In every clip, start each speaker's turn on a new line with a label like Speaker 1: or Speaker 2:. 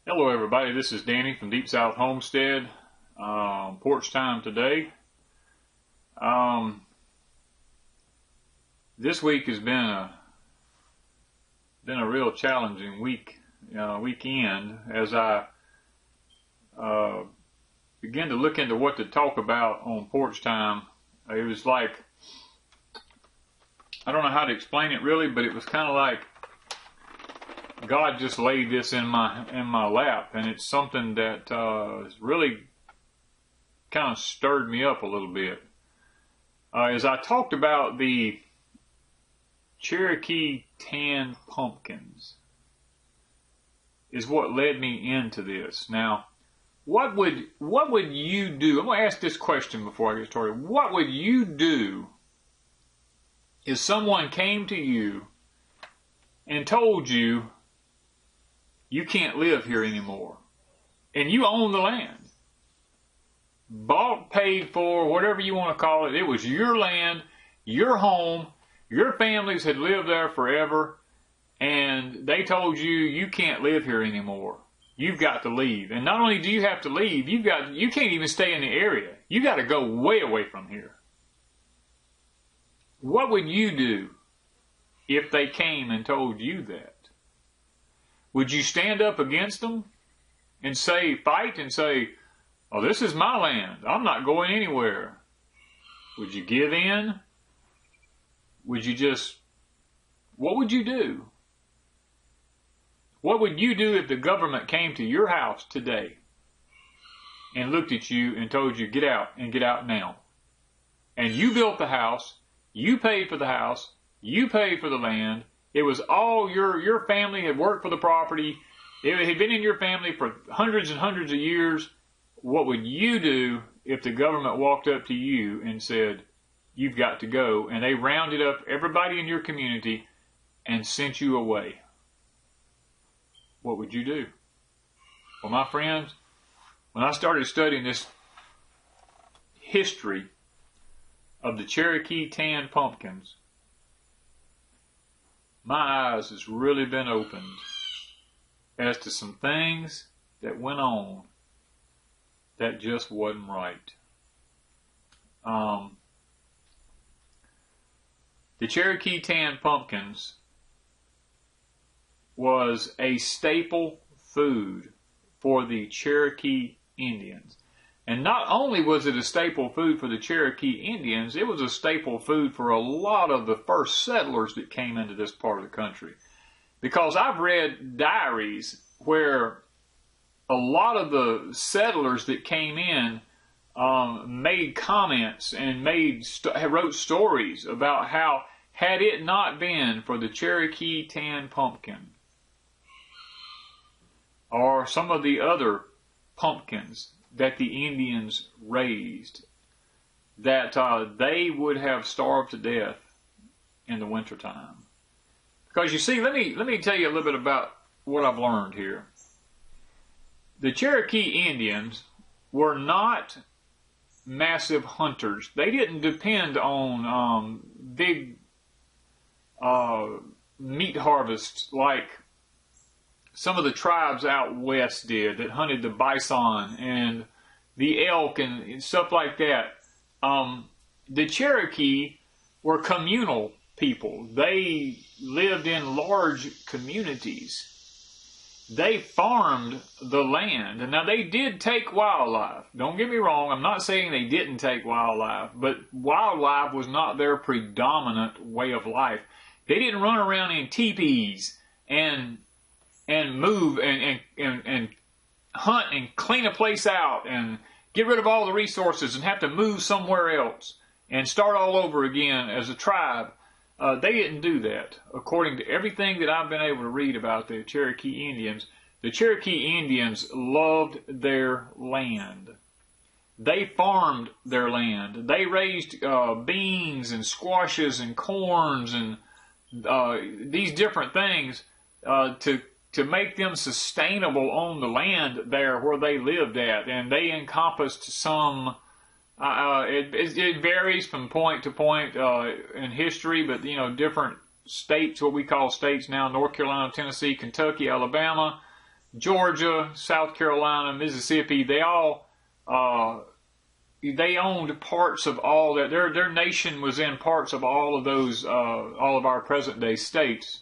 Speaker 1: Hello everybody, this is Danny from Deep South Homestead. Porch time today. This week has been a real challenging weekend as I began to look into what to talk about on porch time. It was like, I don't know how to explain it really, but it was kind of like God just laid this in my lap, and it's something that has really kind of stirred me up a little bit. As I talked about the Cherokee tan pumpkins is what led me into this. Now, what would you do? I'm going to ask this question before I get started. What would you do if someone came to you and told you you can't live here anymore, and you own the land? Bought, paid for, whatever you want to call it. It was your land, your home, your families had lived there forever, and they told you you can't live here anymore. You've got to leave. And not only do you have to leave, you can't even stay in the area. You got to go way away from here. What would you do if they came and told you that? Would you stand up against them and fight and say, oh, this is my land, I'm not going anywhere? Would you give in? Would you what would you do? What would you do if the government came to your house today and looked at you and told you, get out, and get out now? And you built the house, you paid for the house, you paid for the land, it was all your family had worked for the property, it had been in your family for hundreds and hundreds of years. What would you do if the government walked up to you and said, you've got to go, and they rounded up everybody in your community and sent you away? What would you do? Well, my friends, when I started studying this history of the Cherokee tan pumpkins, my eyes has really been opened as to some things that went on that just wasn't right. The Cherokee tan pumpkins was a staple food for the Cherokee Indians. And not only was it a staple food for the Cherokee Indians, it was a staple food for a lot of the first settlers that came into this part of the country. Because I've read diaries where a lot of the settlers that came in made comments and wrote stories about how, had it not been for the Cherokee tan pumpkin or some of the other pumpkins that the Indians raised, that they would have starved to death in the wintertime. Because you see, let me tell you a little bit about what I've learned here. The Cherokee Indians were not massive hunters. They didn't depend on big meat harvests like some of the tribes out west did, that hunted the bison and the elk and stuff like that. The Cherokee were communal people. They lived in large communities. They farmed the land. And now they did take wildlife. Don't get me wrong, I'm not saying they didn't take wildlife, but wildlife was not their predominant way of life. They didn't run around in teepees and move and hunt and clean a place out and get rid of all the resources and have to move somewhere else and start all over again as a tribe. They didn't do that. According to everything that I've been able to read about the Cherokee Indians loved their land. They farmed their land. They raised beans and squashes and corns and these different things to make them sustainable on the land there where they lived at. And they encompassed some, it varies from point to point in history, but, different states, what we call states now, North Carolina, Tennessee, Kentucky, Alabama, Georgia, South Carolina, Mississippi, they all they owned parts of all that. Their nation was in parts of all of those, all of our present day states,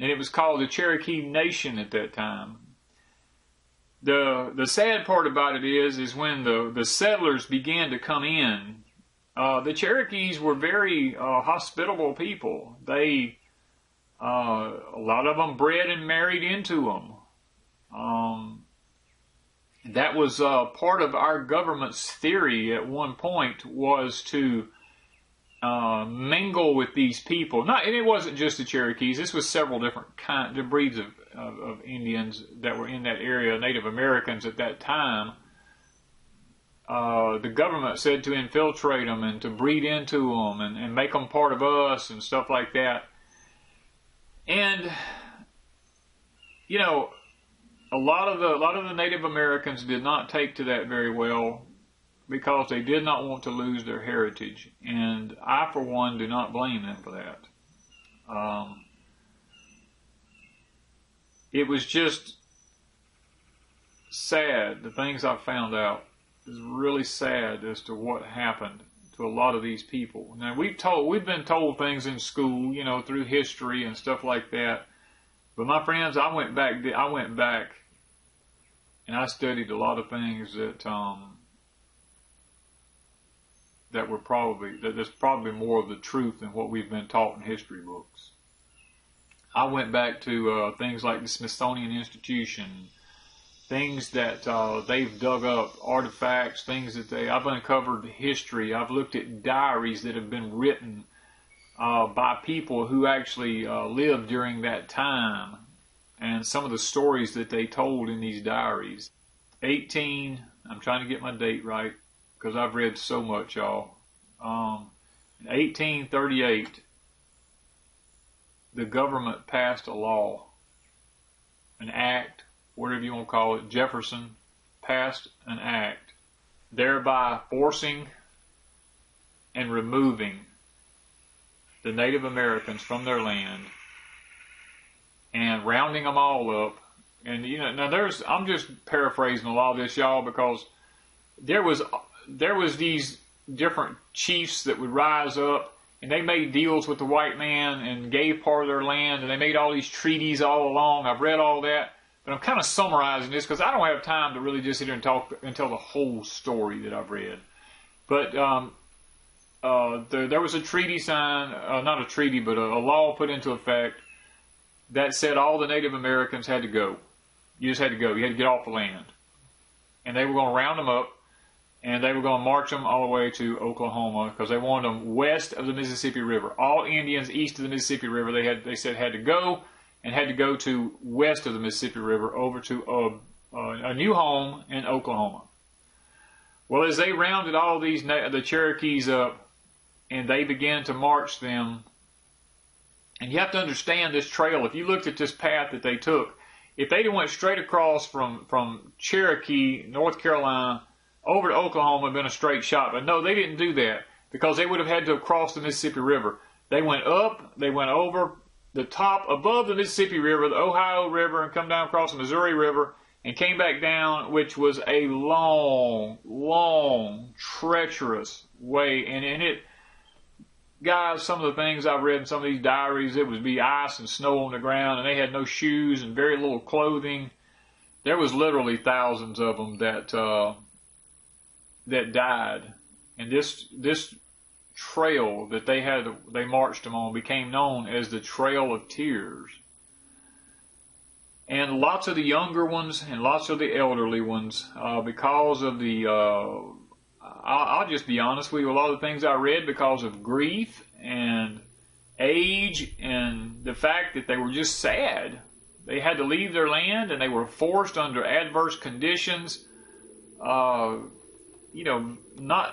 Speaker 1: and it was called the Cherokee Nation at that time. The sad part about it is when the settlers began to come in, the Cherokees were very hospitable people. They a lot of them bred and married into them. That was part of our government's theory at one point, was to mingle with these people. And it wasn't just the Cherokees. This was several different breeds of Indians that were in that area, Native Americans at that time. The government said to infiltrate them and to breed into them and make them part of us and stuff like that. And, you know, a lot of the Native Americans did not take to that very well, because they did not want to lose their heritage. And I, for one, do not blame them for that. It was just sad. The things I found out is really sad as to what happened to a lot of these people. Now, we've been told things in school, you know, through history and stuff like that. But my friends, I went back and I studied a lot of things that there's probably more of the truth than what we've been taught in history books. I went back to things like the Smithsonian Institution, things that they've dug up, artifacts, things that I've uncovered history. I've looked at diaries that have been written by people who actually lived during that time, and some of the stories that they told in these diaries. I'm trying to get my date right, because I've read so much, y'all. In 1838, the government passed a law, an act, whatever you want to call it. Jefferson passed an act, thereby forcing and removing the Native Americans from their land and rounding them all up. And, you know, now I'm just paraphrasing a lot of this, y'all, because there was these different chiefs that would rise up, and they made deals with the white man and gave part of their land, and they made all these treaties all along. I've read all that, but I'm kind of summarizing this because I don't have time to really just sit here and talk and tell the whole story that I've read. But there was a treaty signed, not a treaty, but a law put into effect that said all the Native Americans had to go. You just had to go. You had to get off the land. And they were going to round them up, and they were going to march them all the way to Oklahoma, because they wanted them west of the Mississippi River. All Indians east of the Mississippi River, they said had to go, and had to go to west of the Mississippi River over to a new home in Oklahoma. Well, as they rounded all the Cherokees up, and they began to march them, and you have to understand this trail. If you looked at this path that they took, if they'd went straight across from Cherokee, North Carolina, over to Oklahoma, it'd been a straight shot. But no, they didn't do that, because they would have had to cross the Mississippi River. They went up, they went over the top, above the Mississippi River, the Ohio River, and come down across the Missouri River, and came back down, which was a long, long, treacherous way. And it, guys, some of the things I've read in some of these diaries, it would be ice and snow on the ground, and they had no shoes and very little clothing. There was literally thousands of them that died. And this trail that they marched them on became known as the Trail of Tears. And lots of the younger ones and lots of the elderly ones, because of the I'll just be honest with you, a lot of the things I read, because of grief and age and the fact that they were just sad. They had to leave their land, and they were forced under adverse conditions, not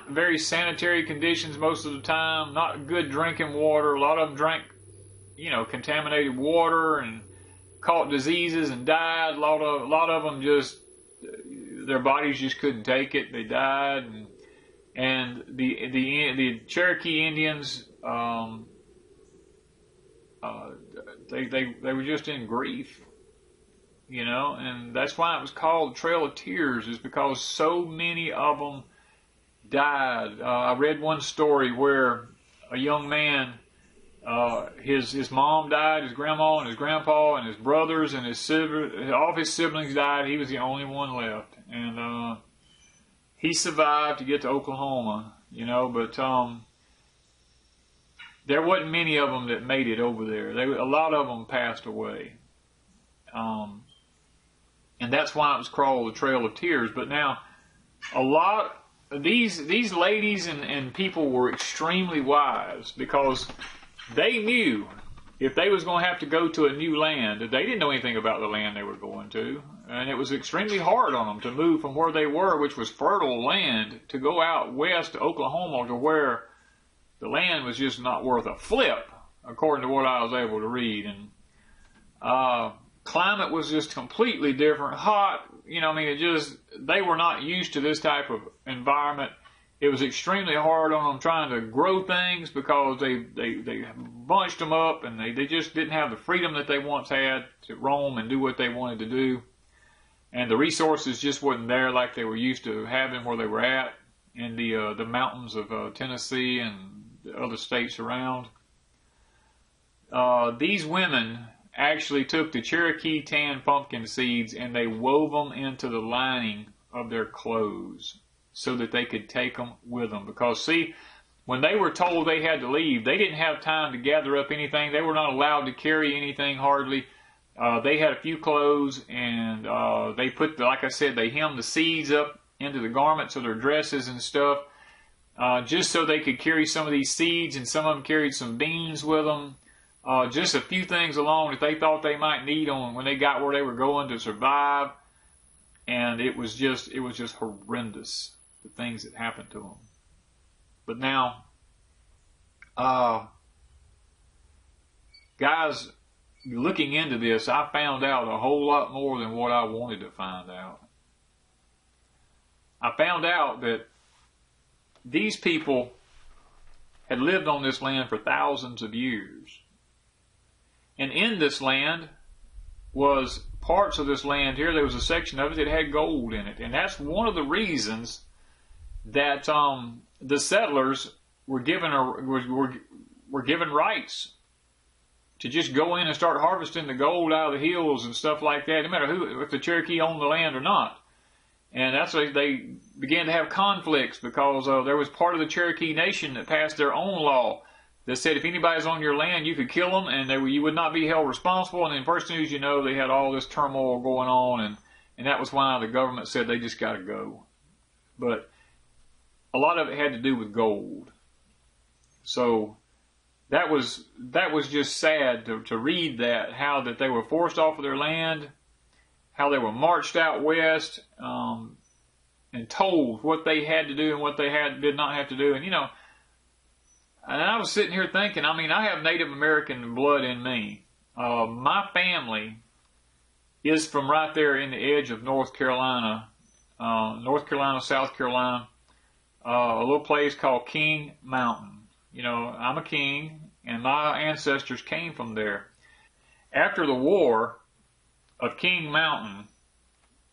Speaker 1: very sanitary conditions most of the time, not good drinking water. A lot of them drank, contaminated water and caught diseases and died. A lot of them just, their bodies just couldn't take it. They died. And the Cherokee Indians, they were just in grief. you know, and that's why it was called the Trail of Tears, is because so many of them died. I read one story where a young man, his mom died, his grandma and his grandpa and his brothers and his siblings, all of his siblings died. He was the only one left, and he survived to get to Oklahoma, you know, but there wasn't many of them that made it over there. A lot of them passed away. And that's why it was called the Trail of Tears. But now, these ladies and people were extremely wise, because they knew if they was going to have to go to a new land, they didn't know anything about the land they were going to. And it was extremely hard on them to move from where they were, which was fertile land, to go out west to Oklahoma, to where the land was just not worth a flip, according to what I was able to read. And climate was just completely different. Hot, you know, I mean, they were not used to this type of environment. It was extremely hard on them trying to grow things, because they bunched them up, and they just didn't have the freedom that they once had to roam and do what they wanted to do. And the resources just wasn't there like they were used to having where they were at in the mountains of Tennessee and the other states around. These women actually took the Cherokee tan pumpkin seeds and they wove them into the lining of their clothes so that they could take them with them. Because, see, when they were told they had to leave, they didn't have time to gather up anything. They were not allowed to carry anything hardly. They had a few clothes, and they put, like I said, they hemmed the seeds up into the garments of their dresses and stuff, just so they could carry some of these seeds, and some of them carried some beans with them. Just a few things along that they thought they might need on when they got where they were going to survive. And it was just horrendous, the things that happened to them. But now, guys, looking into this, I found out a whole lot more than what I wanted to find out. I found out that these people had lived on this land for thousands of years. And in this land was parts of this land here. There was a section of it that had gold in it. And that's one of the reasons that the settlers were given rights to just go in and start harvesting the gold out of the hills and stuff like that, no matter if the Cherokee owned the land or not. And that's why they began to have conflicts, because there was part of the Cherokee Nation that passed their own law that said if anybody's on your land, you could kill them, and you would not be held responsible. And then first news you know, they had all this turmoil going on, and that was why the government said they just got to go. But a lot of it had to do with gold. So that was just sad to read that, how that they were forced off of their land, how they were marched out west, and told what they had to do and what they did not have to do. And, you know, and I was sitting here thinking, I mean, I have Native American blood in me. My family is from right there in the edge of North Carolina, South Carolina, a little place called King Mountain. You know, I'm a king, and my ancestors came from there. After the war of King Mountain,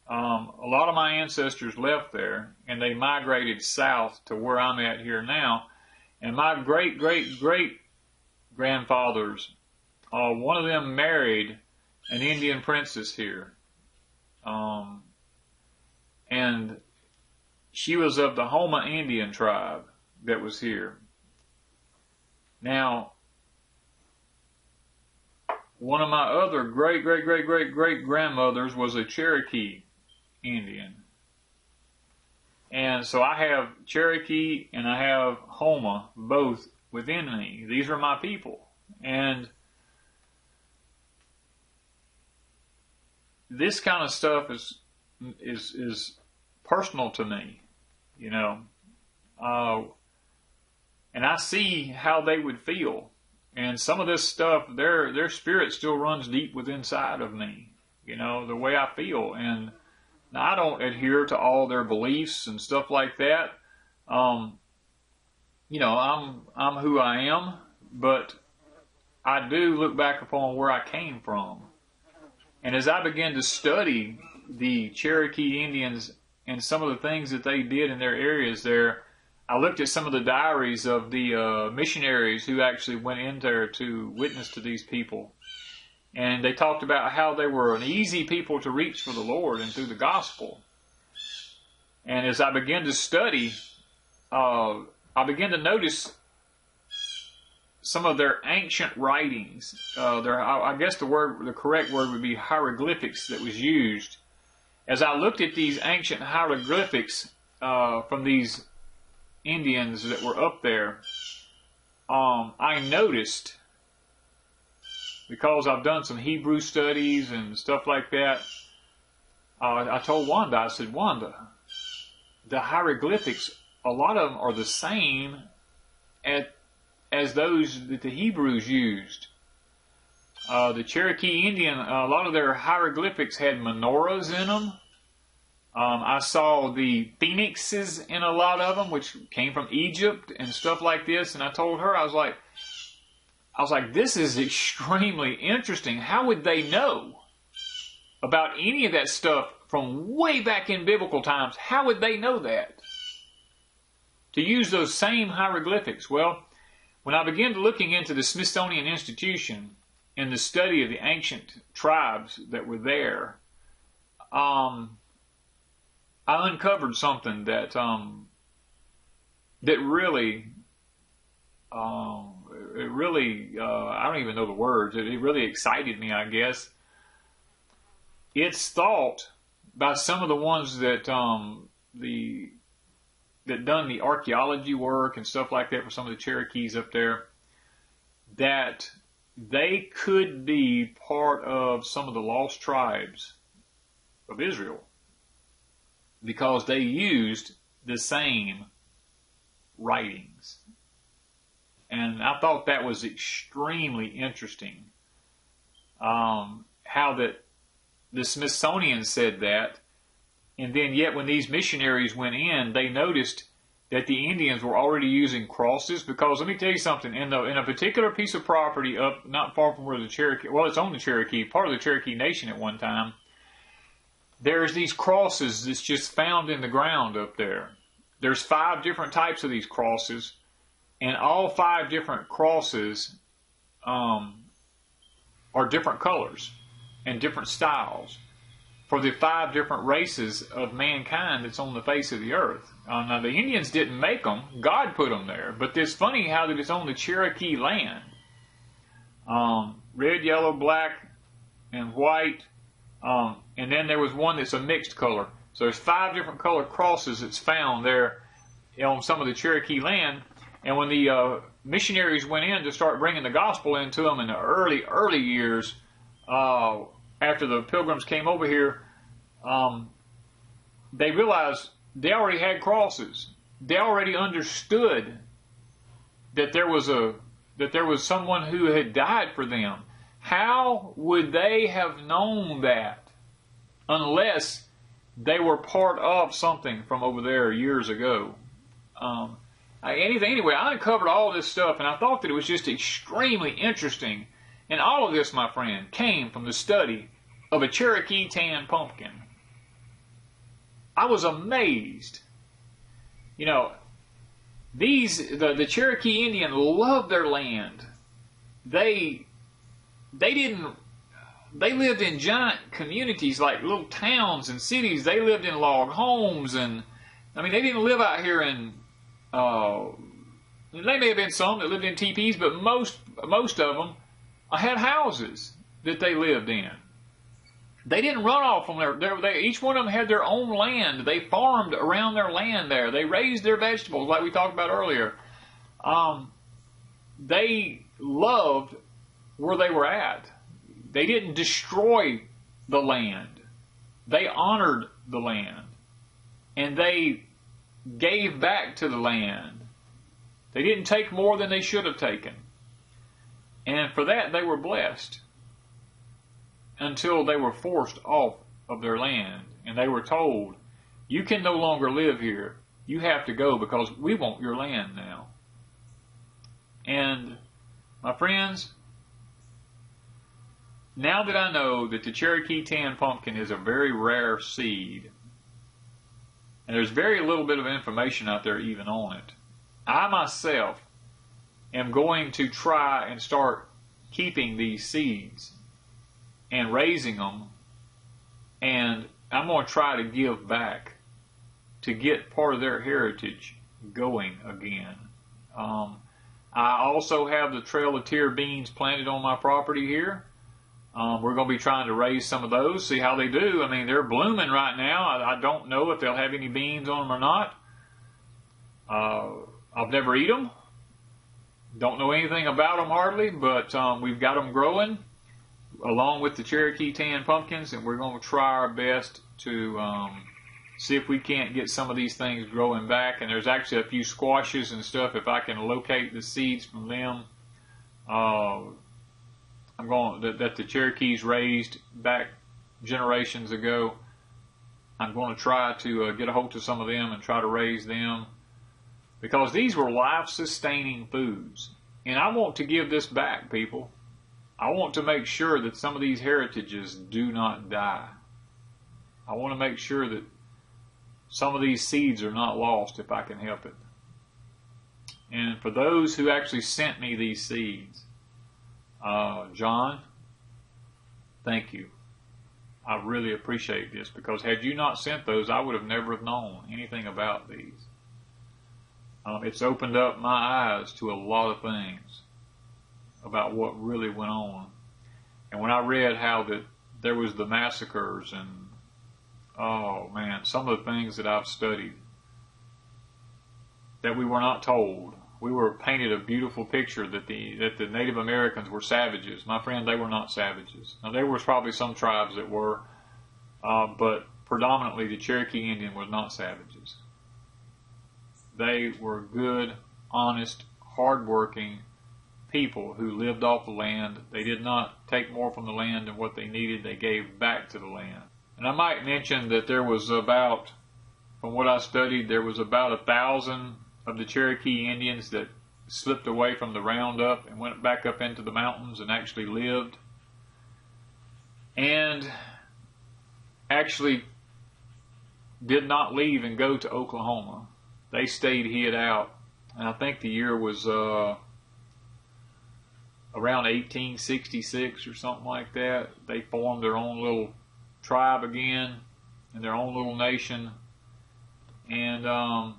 Speaker 1: a lot of my ancestors left there, and they migrated south to where I'm at here now. And my great-great-great-grandfathers, one of them married an Indian princess here. And she was of the Homa Indian tribe that was here. Now, one of my other great-great-great-great-great-grandmothers was a Cherokee Indian. And so I have Cherokee and I have Homa both within me. These are my people. And this kind of stuff is personal to me, you know. And I see how they would feel. And some of this stuff, their spirit still runs deep within inside of me, you know, the way I feel. And now, I don't adhere to all their beliefs and stuff like that. You know, I'm who I am, but I do look back upon where I came from. And as I began to study the Cherokee Indians and some of the things that they did in their areas there, I looked at some of the diaries of the missionaries who actually went in there to witness to these people. And they talked about how they were an easy people to reach for the Lord and through the gospel. And as I began to study, I began to notice some of their ancient writings. I guess the correct word would be hieroglyphics that was used. As I looked at these ancient hieroglyphics from these Indians that were up there, I noticed, because I've done some Hebrew studies and stuff like that, I told Wanda, I said, Wanda, the hieroglyphics, a lot of them are the same as those that the Hebrews used. The Cherokee Indian, a lot of their hieroglyphics had menorahs in them. I saw the phoenixes in a lot of them, which came from Egypt and stuff like this. And I told her, I was like, this is extremely interesting. How would they know about any of that stuff from way back in biblical times? How would they know that? To use those same hieroglyphics. Well, when I began looking into the Smithsonian Institution and the study of the ancient tribes that were there, I uncovered something that really, I don't even know the words. It really excited me, I guess. It's thought by some of the ones that done the archaeology work and stuff like that for some of the Cherokees up there, that they could be part of some of the lost tribes of Israel, because they used the same writings. And I thought that was extremely interesting, how that the Smithsonian said that. And then yet when these missionaries went in, they noticed that the Indians were already using crosses. Because let me tell you something, in a particular piece of property up not far from where the Cherokee, well, it's on the Cherokee, part of the Cherokee Nation at one time, there's these crosses that's just found in the ground up there. There's 5 different types of these crosses, and all 5 different crosses are different colors and different styles for the 5 different races of mankind that's on the face of the earth. Now, the Indians didn't make them. God put them there. But it's funny how that it's on the Cherokee land. Red, yellow, black, and white. And then there was one that's a mixed color. So there's 5 different color crosses that's found there on some of the Cherokee land. And when the missionaries went in to start bringing the gospel into them in the early years, after the pilgrims came over here, they realized they already had crosses. They already understood that there was someone who had died for them. How would they have known that unless they were part of something from over there years ago? Anyway, I uncovered all this stuff, and I thought that it was just extremely interesting. And all of this, my friend, came from the study of a Cherokee tan pumpkin. I was amazed. You know, the Cherokee Indian loved their land. They lived in giant communities, like little towns and cities. They lived in log homes, and I mean, they didn't live out here in. There may have been some that lived in teepees, but most of them had houses that they lived in. They didn't run off from each one of them had their own land. They farmed around their land there. They raised their vegetables, like we talked about earlier. They loved where they were at. They didn't destroy the land. They honored the land. And they gave back to the land. They didn't take more than they should have taken. And for that, they were blessed. Until they were forced off of their land. And they were told, you can no longer live here. You have to go because we want your land now. And, my friends, now that I know that the Cherokee tan pumpkin is a very rare seed, and there's very little bit of information out there even on it, I myself am going to try and start keeping these seeds and raising them, and I'm going to try to give back to get part of their heritage going again. I also have the Trail of Tear beans planted on my property here. We're going to be trying to raise some of those, see how they do. I mean, they're blooming right now. I don't know if they'll have any beans on them or not. I've never eaten them. Don't know anything about them hardly, but we've got them growing along with the Cherokee tan pumpkins, and we're going to try our best to see if we can't get some of these things growing back. And there's actually a few squashes and stuff. If I can locate the seeds from them, I'm going that the Cherokees raised back generations ago. I'm going to try to get a hold of some of them and try to raise them, because these were life-sustaining foods. And I want to give this back, people. I want to make sure that some of these heritages do not die. I want to make sure that some of these seeds are not lost if I can help it. And for those who actually sent me these seeds, John, thank you. I really appreciate this, because had you not sent those, I would have never have known anything about these. It's opened up my eyes to a lot of things about what really went on. And when I read how that there was the massacres and, oh man, some of the things that I've studied that we were not told. We were painted a beautiful picture that the Native Americans were savages. My friend, they were not savages. Now, there was probably some tribes that were, but predominantly the Cherokee Indian was not savages. They were good, honest, hardworking people who lived off the land. They did not take more from the land than what they needed. They gave back to the land. And I might mention that there was about, from what I studied, there was about 1,000 of the Cherokee Indians that slipped away from the roundup and went back up into the mountains and actually lived. And actually did not leave and go to Oklahoma. They stayed hid out. And I think the year was around 1866 or something like that. They formed their own little tribe again and their own little nation, and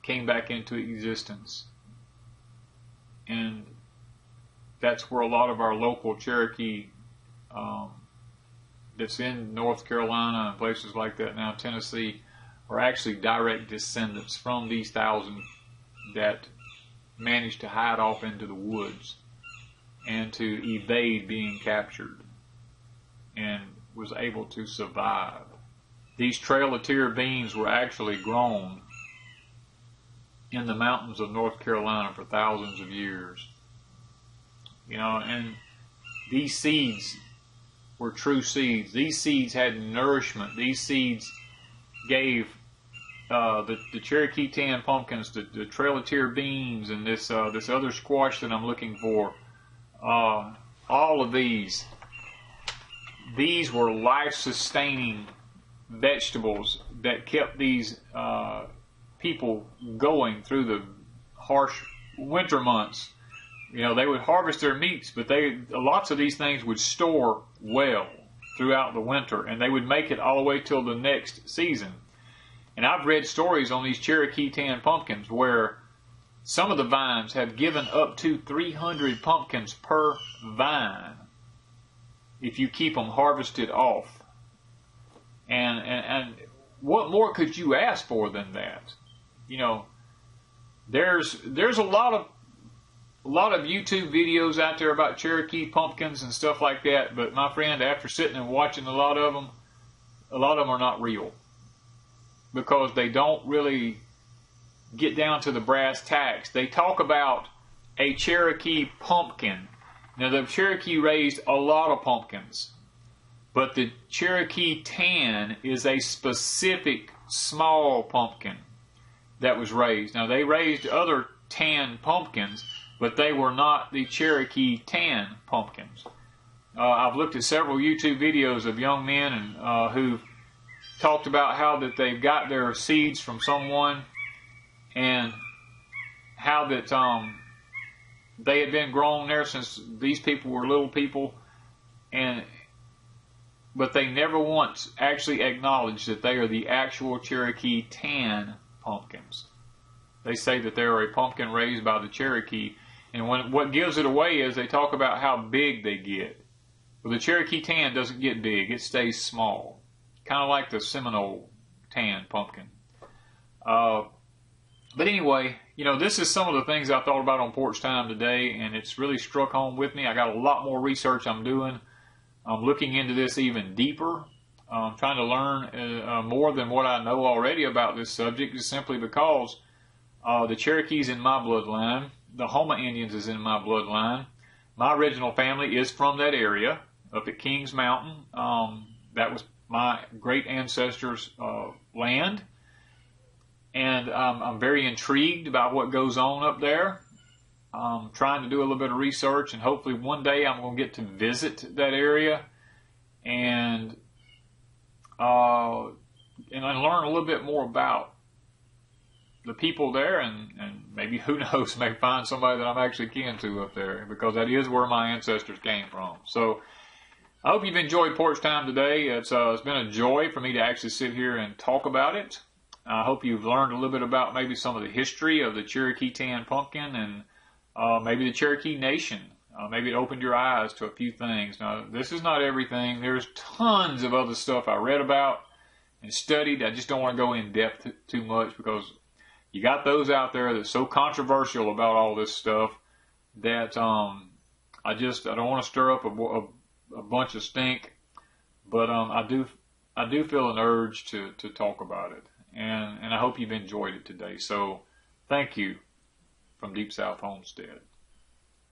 Speaker 1: came back into existence. And that's where a lot of our local Cherokee that's in North Carolina and places like that now, Tennessee, are actually direct descendants from these 1,000 that managed to hide off into the woods and to evade being captured and was able to survive. These Trail of Tear beans were actually grown in the mountains of North Carolina for thousands of years. You know, and these seeds were true seeds. These seeds had nourishment. These seeds gave the Cherokee tan pumpkins, the Trail of Tear beans, and this other squash that I'm looking for. All of these were life-sustaining vegetables that kept these people going through the harsh winter months. You know, they would harvest their meats, but lots of these things would store well throughout the winter, and they would make it all the way till the next season. And I've read stories on these Cherokee tan pumpkins where some of the vines have given up to 300 pumpkins per vine if you keep them harvested off. And what more could you ask for than that? You know, there's a lot of YouTube videos out there about Cherokee pumpkins and stuff like that, but my friend, after sitting and watching a lot of them are not real, because they don't really get down to the brass tacks. They talk about a Cherokee pumpkin. Now, the Cherokee raised a lot of pumpkins, but the Cherokee tan is a specific small pumpkin that was raised. Now, they raised other tan pumpkins, but they were not the Cherokee tan pumpkins. I've looked at several YouTube videos of young men and who've talked about how that they've got their seeds from someone, and how that they had been grown there since these people were little people, but they never once actually acknowledged that they are the actual Cherokee tan pumpkins. They say that they are a pumpkin raised by the Cherokee, and what gives it away is they talk about how big they get. Well, the Cherokee tan doesn't get big; it stays small, kind of like the Seminole tan pumpkin. But anyway, this is some of the things I thought about on Porch Time today, and it's really struck home with me. I got a lot more research I'm doing. I'm looking into this even deeper. I'm trying to learn more than what I know already about this subject, just simply because the Cherokee's in my bloodline. The Houma Indians is in my bloodline. My original family is from that area up at Kings Mountain. That was my great ancestors' land. And I'm very intrigued about what goes on up there. I'm trying to do a little bit of research, and hopefully one day I'm going to get to visit that area and learn a little bit more about the people there, and maybe, who knows, maybe find somebody that I'm actually kin to up there, because that is where my ancestors came from. So I hope you've enjoyed Porch Time today. It's been a joy for me to actually sit here and talk about it. I hope you've learned a little bit about maybe some of the history of the Cherokee tan pumpkin, and maybe the Cherokee Nation. Maybe it opened your eyes to a few things. Now, this is not everything. There's tons of other stuff I read about and studied. I just don't want to go in depth too much, because you got those out there that's so controversial about all this stuff that I don't want to stir up a bunch of stink, but I do feel an urge to talk about it, and I hope you've enjoyed it today. So thank you from Deep South Homestead.